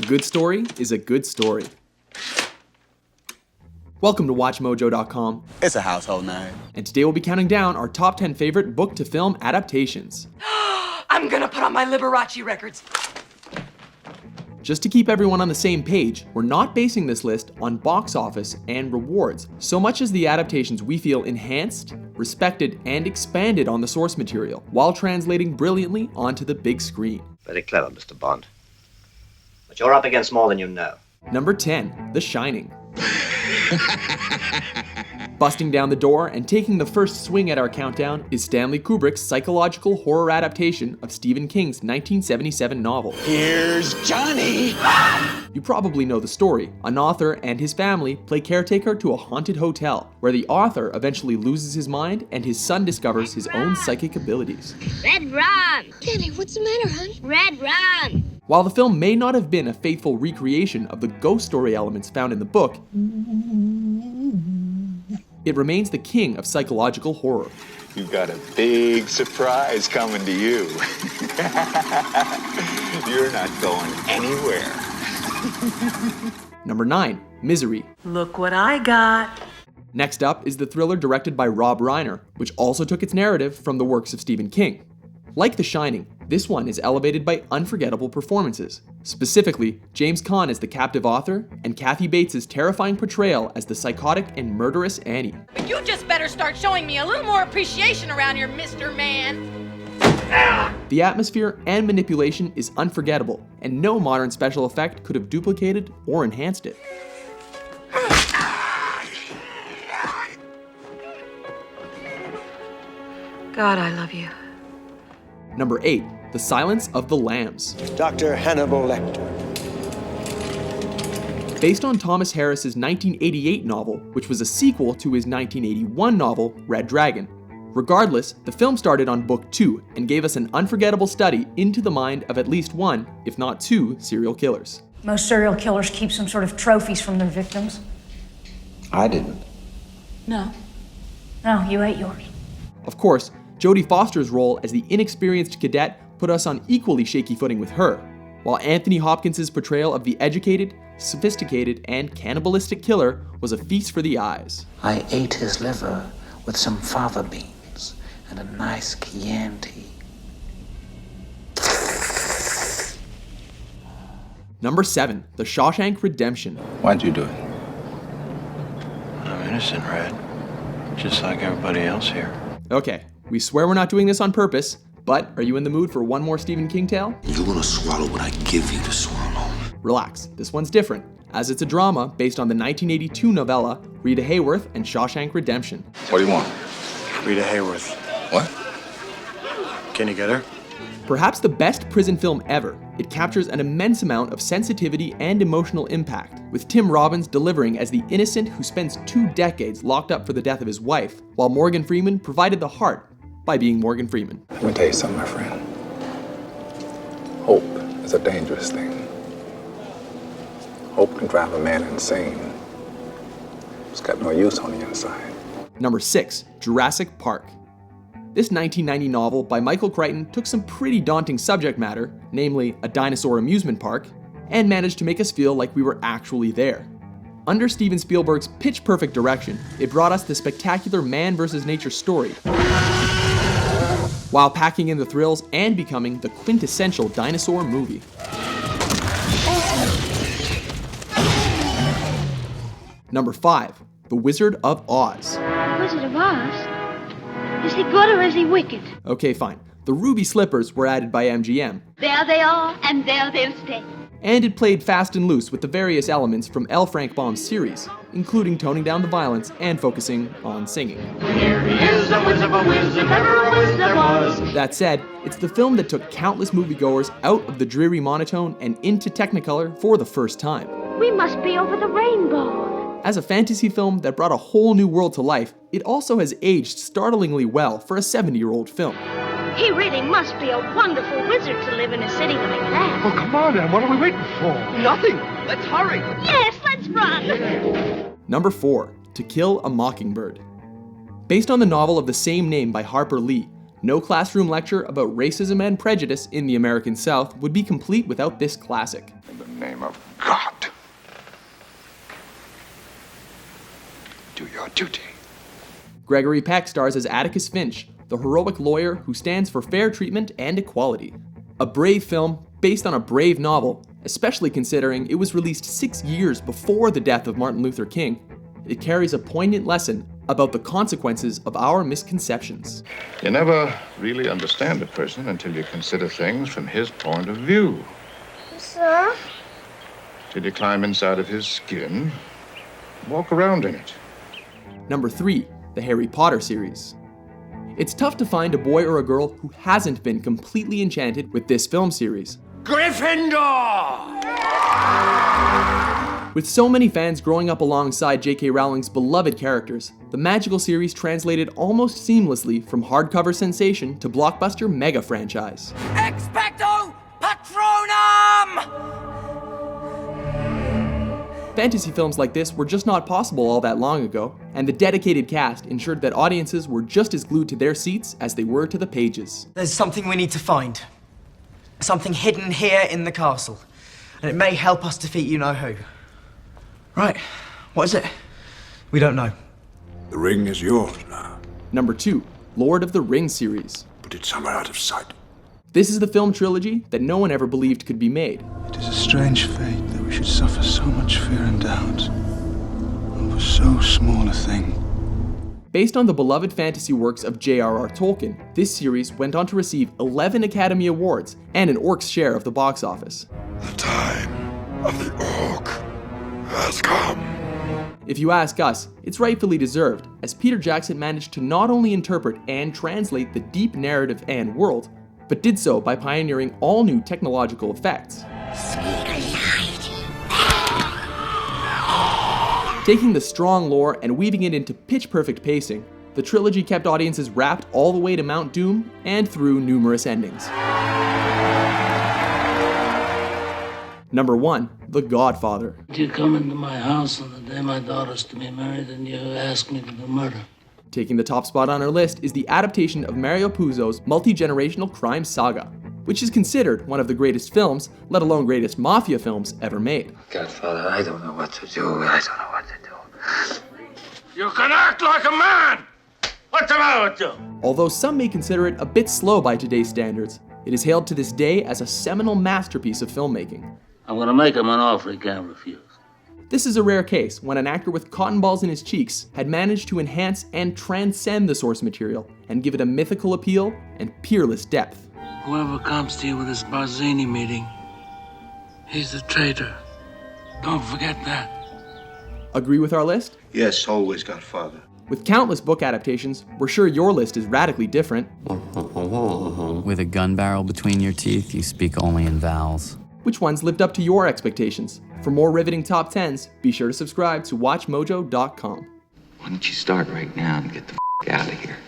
good story is a good story. Welcome to WatchMojo.com. It's a household name. And today we'll be counting down our top 10 favorite book-to-film adaptations. I'm gonna put on my Liberace records. Just to keep everyone on the same page, we're not basing this list on box office and rewards, so much as the adaptations we feel enhanced, respected, and expanded on the source material, while translating brilliantly onto the big screen. Very clever, Mr. Bond. But you're up against more than you know. Number 10, The Shining. Busting down the door and taking the first swing at our countdown is Stanley Kubrick's psychological horror adaptation of Stephen King's 1977 novel. Here's Johnny! You probably know the story. An author and his family play caretaker to a haunted hotel, where the author eventually loses his mind and his son discovers his own psychic abilities. Red rum! Danny, what's the matter, hon? Red rum! While the film may not have been a faithful recreation of the ghost story elements found in the book, it remains the king of psychological horror. You've got a big surprise coming to you. You're not going anywhere. Number 9, Misery. Look what I got. Next up is the thriller directed by Rob Reiner, which also took its narrative from the works of Stephen King. Like The Shining, this one is elevated by unforgettable performances. Specifically, James Caan as the captive author, and Kathy Bates' terrifying portrayal as the psychotic and murderous Annie. But you just better start showing me a little more appreciation around here, Mr. Man. The atmosphere and manipulation is unforgettable, and no modern special effect could have duplicated or enhanced it. God, I love you. Number 8, The Silence of the Lambs. Dr. Hannibal Lecter. Based on Thomas Harris's 1988 novel, which was a sequel to his 1981 novel, Red Dragon. Regardless, the film started on book 2 and gave us an unforgettable study into the mind of at least one, if not two, serial killers. Most serial killers keep some sort of trophies from their victims. I didn't. No, you ate yours. Of course, Jodie Foster's role as the inexperienced cadet put us on equally shaky footing with her, while Anthony Hopkins' portrayal of the educated, sophisticated, and cannibalistic killer was a feast for the eyes. I ate his liver with some fava beans and a nice Chianti. Number 7, The Shawshank Redemption. Why'd you do it? I'm innocent, Red. Just like everybody else here. Okay, we swear we're not doing this on purpose, but are you in the mood for one more Stephen King tale? You're gonna swallow what I give you to swallow. Relax, this one's different, as it's a drama based on the 1982 novella Rita Hayworth and Shawshank Redemption. What do you want? Rita Hayworth. What? Can you get her? Perhaps the best prison film ever, it captures an immense amount of sensitivity and emotional impact, with Tim Robbins delivering as the innocent who spends 2 decades locked up for the death of his wife, while Morgan Freeman provided the heart by being Morgan Freeman. Let me tell you something, my friend. Hope is a dangerous thing. Hope can drive a man insane. It's got no use on the inside. Number 6, Jurassic Park. This 1990 novel by Michael Crichton took some pretty daunting subject matter, namely a dinosaur amusement park, and managed to make us feel like we were actually there. Under Steven Spielberg's pitch-perfect direction, it brought us the spectacular man versus nature story, while packing in the thrills and becoming the quintessential dinosaur movie. Number 5, The Wizard of Oz. Wizard of Oz? Is he good or is he wicked? Okay, fine. The ruby slippers were added by MGM. There they are, and there they'll stay. And it played fast and loose with the various elements from L. Frank Baum's series, including toning down the violence and focusing on singing. Here he is, a whiz of a whiz, if ever a whiz there was. That said, it's the film that took countless moviegoers out of the dreary monotone and into Technicolor for the first time. We must be over the rainbow. As a fantasy film that brought a whole new world to life, it also has aged startlingly well for a 70-year-old film. He really must be a wonderful wizard to live in a city like that. Oh, come on, Em. What are we waiting for? Nothing. Let's hurry. Yes, let's run. Number 4, To Kill a Mockingbird. Based on the novel of the same name by Harper Lee, no classroom lecture about racism and prejudice in the American South would be complete without this classic. I've been In the name of God, do your duty. Gregory Peck stars as Atticus Finch, the heroic lawyer who stands for fair treatment and equality. A brave film based on a brave novel, especially considering it was released 6 years before the death of Martin Luther King. It carries a poignant lesson about the consequences of our misconceptions. You never really understand a person until you consider things from his point of view. Sir? Till you climb inside of his skin, walk around in it. Number 3, the Harry Potter series. It's tough to find a boy or a girl who hasn't been completely enchanted with this film series. Gryffindor! With so many fans growing up alongside J.K. Rowling's beloved characters, the magical series translated almost seamlessly from hardcover sensation to blockbuster mega franchise. Expecto Patronum! Fantasy films like this were just not possible all that long ago, and the dedicated cast ensured that audiences were just as glued to their seats as they were to the pages. There's something we need to find. Something hidden here in the castle. And it may help us defeat you-know-who. Right, what is it? We don't know. The ring is yours now. Number 2, Lord of the Rings series. Put it somewhere out of sight. This is the film trilogy that no one ever believed could be made. It is a strange fate that we should suffer so much fear and doubt over so small a thing. Based on the beloved fantasy works of J.R.R. Tolkien, this series went on to receive 11 Academy Awards and an Orc's share of the box office. The time of the Orc has come. If you ask us, it's rightfully deserved, as Peter Jackson managed to not only interpret and translate the deep narrative and world, but did so by pioneering all new technological effects. Taking the strong lore and weaving it into pitch-perfect pacing, the trilogy kept audiences wrapped all the way to Mount Doom and through numerous endings. Number 1, The Godfather. You come into my house on the day my daughter's to be married and you ask me to do murder. Taking the top spot on our list is the adaptation of Mario Puzo's multi-generational crime saga, which is considered one of the greatest films, let alone greatest mafia films ever made. Godfather, I don't know what to do. I don't know what to do. You can act like a man! What's the matter with you? Although some may consider it a bit slow by today's standards, it is hailed to this day as a seminal masterpiece of filmmaking. I'm gonna make him an offer he can't refuse. This is a rare case when an actor with cotton balls in his cheeks had managed to enhance and transcend the source material and give it a mythical appeal and peerless depth. Whoever comes to you with this Barzini meeting, he's a traitor. Don't forget that. Agree with our list? Yes, always, Godfather. With countless book adaptations, we're sure your list is radically different. With a gun barrel between your teeth, you speak only in vowels. Which ones lived up to your expectations? For more riveting top 10s, be sure to subscribe to WatchMojo.com. Why don't you start right now and get the out of here?